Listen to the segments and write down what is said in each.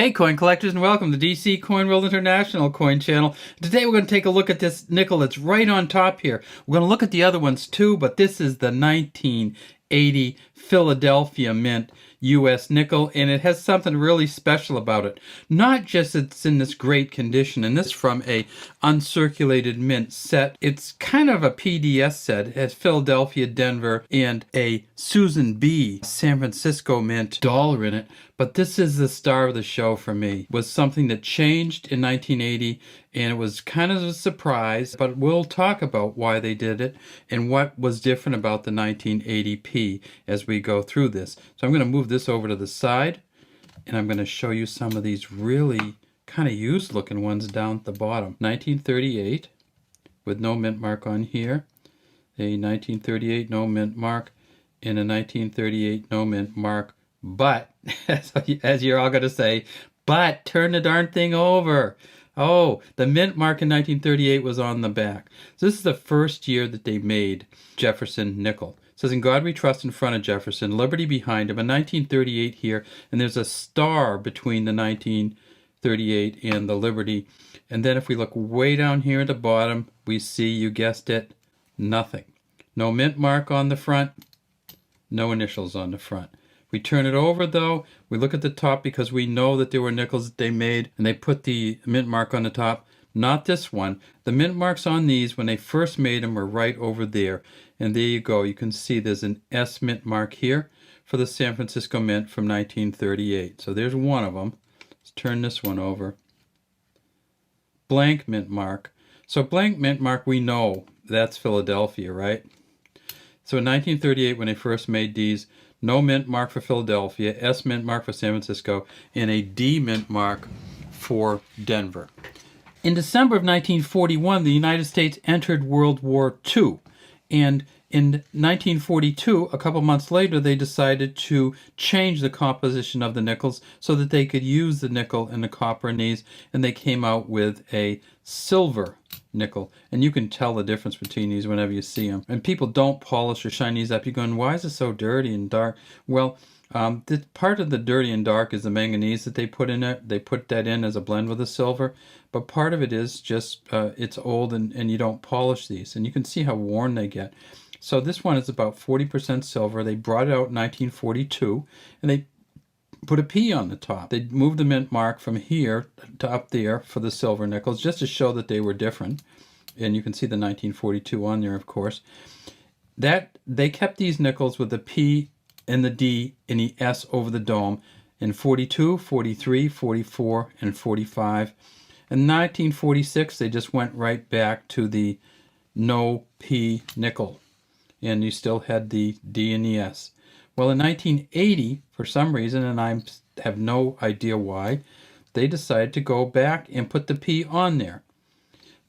Hey coin collectors, and welcome to DC Coin World International Coin Channel. Today we're going to take a look at this nickel that's right on top here. We're going to look at the other ones too, but this is the 1980 Philadelphia Mint US nickel, and it has something really special about it. Not just it's in this great condition, and this is from a uncirculated mint set. It's kind of a PDS set. It has Philadelphia, Denver, and a Susan B. San Francisco Mint dollar in it. But this is the star of the show for me. It was something that changed in 1980, and it was kind of a surprise, but we'll talk about why they did it and what was different about the 1980p as we go through this. So I'm going to move this over to the side, and I'm going to show you some of these really kind of used looking ones down at the bottom. 1938 with no mint mark on here, a 1938 no mint mark, and a 1938 no mint mark. But, as you're all going to say, but turn the darn thing over. Oh, the mint mark in 1938 was on the back. So this is the first year that they made Jefferson nickel. It says, "In God we trust" in front of Jefferson, Liberty behind him, a 1938 here, and there's a star between the 1938 and the Liberty. And then if we look way down here at the bottom, we see, you guessed it, nothing. No mint mark on the front, no initials on the front. We turn it over though, we look at the top because we know that there were nickels that they made and they put the mint mark on the top. Not this one. The mint marks on these when they first made them were right over there. And there you go. You can see there's an S mint mark here for the San Francisco Mint from 1938. So there's one of them. Let's turn this one over. Blank mint mark. So blank mint mark, we know that's Philadelphia, right? So in 1938 when they first made these, no mint mark for Philadelphia, S mint mark for San Francisco, and a D mint mark for Denver. In December of 1941, the United States entered World War II. And in 1942, a couple months later, they decided to change the composition of the nickels so that they could use the nickel and the copper in these, and they came out with a silver nickel. And you can tell the difference between these whenever you see them. And people don't polish or shine these up. You're going, why is it so dirty and dark? Well, part of the dirty and dark is the manganese that they put in it. They put that in as a blend with the silver. But part of it is just it's old and you don't polish these. And you can see how worn they get. So this one is about 40% silver. They brought it out in 1942, and they put a P on the top. They moved the mint mark from here to up there for the silver nickels just to show that they were different. And you can see the 1942 on there, of course. That they kept these nickels with the P and the D and the S over the dome in 42, 43, 44, and 45. In 1946, they just went right back to the no P nickel. And you still had the D and the S. Well, in 1980, for some reason, and I have no idea why, they decided to go back and put the P on there.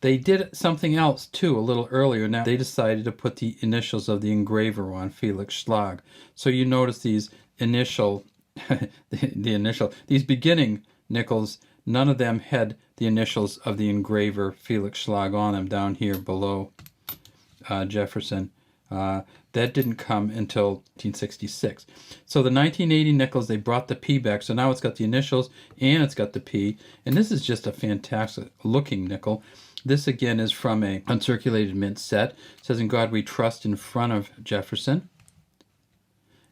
They did something else, too, a little earlier. Now, they decided to put the initials of the engraver on, Felix Schlag. So you notice these initial, these beginning nickels, none of them had the initials of the engraver, Felix Schlag, on them down here below Jefferson. That didn't come until 1966. So the 1980 nickels, they brought the P back. So now it's got the initials and it's got the P. And this is just a fantastic looking nickel. This again is from a uncirculated mint set. It says, "In God we trust" in front of Jefferson.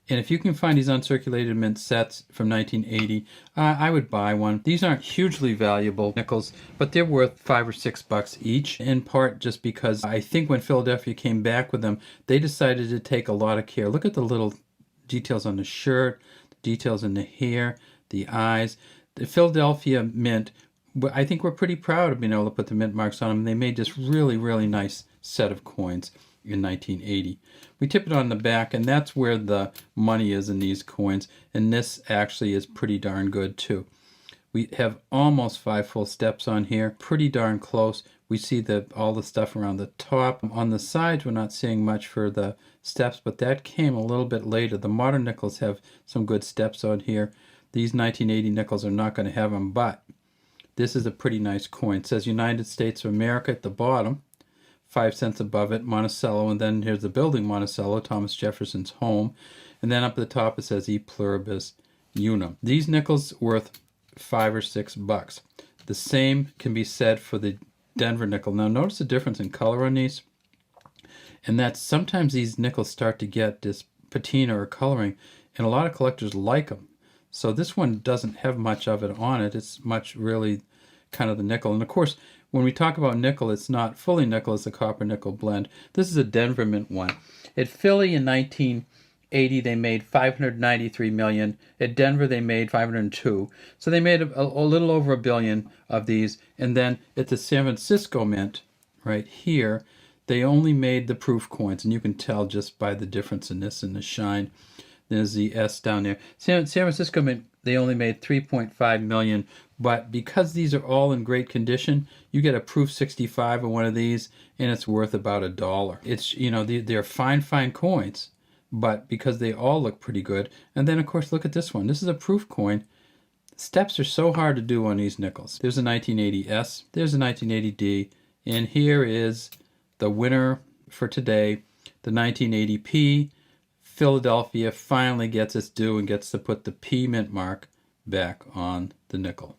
And if you can find these uncirculated mint sets from 1980, I would buy one. These aren't hugely valuable nickels, but they're worth $5 or $6 each, in part just because I think when Philadelphia came back with them, they decided to take a lot of care. Look at the little details on the shirt, the details in the hair, the eyes. The Philadelphia Mint, I think we're pretty proud of being able to put the mint marks on them. They made this really, really nice set of coins in 1980. We tip it on the back, and that's where the money is in these coins, and this actually is pretty darn good too. We have almost 5 full steps on here, pretty darn close. We see all the stuff around the top. On the sides we're not seeing much for the steps, but that came a little bit later. The modern nickels have some good steps on here. These 1980 nickels are not going to have them, but this is a pretty nice coin. It says United States of America at the bottom. 5 cents above it, Monticello, and then here's the building Monticello, Thomas Jefferson's home. And then up at the top it says E Pluribus Unum. These nickels worth $5 or $6. The same can be said for the Denver nickel. Now notice the difference in color on these, and that sometimes these nickels start to get this patina or coloring, and a lot of collectors like them. So this one doesn't have much of it on it. It's much really kind of the nickel. And of course, when we talk about nickel, it's not fully nickel, it's a copper nickel blend. This is a Denver Mint one. At Philly in 1980, they made 593 million. At Denver, they made 502. So they made a little over $1 billion of these. And then at the San Francisco Mint, right here, they only made the proof coins, and you can tell just by the difference in this and the shine. There's the S down there. San Francisco Mint, they only made 3.5 million, but because these are all in great condition, you get a proof 65 of one of these, and it's worth about $1. It's, you know, they're fine coins, but because they all look pretty good. And then, of course, look at this one. This is a proof coin. Steps are so hard to do on these nickels. There's a 1980S, there's a 1980D, and here is the winner for today, the 1980P. Philadelphia finally gets its due and gets to put the P mint mark back on the nickel.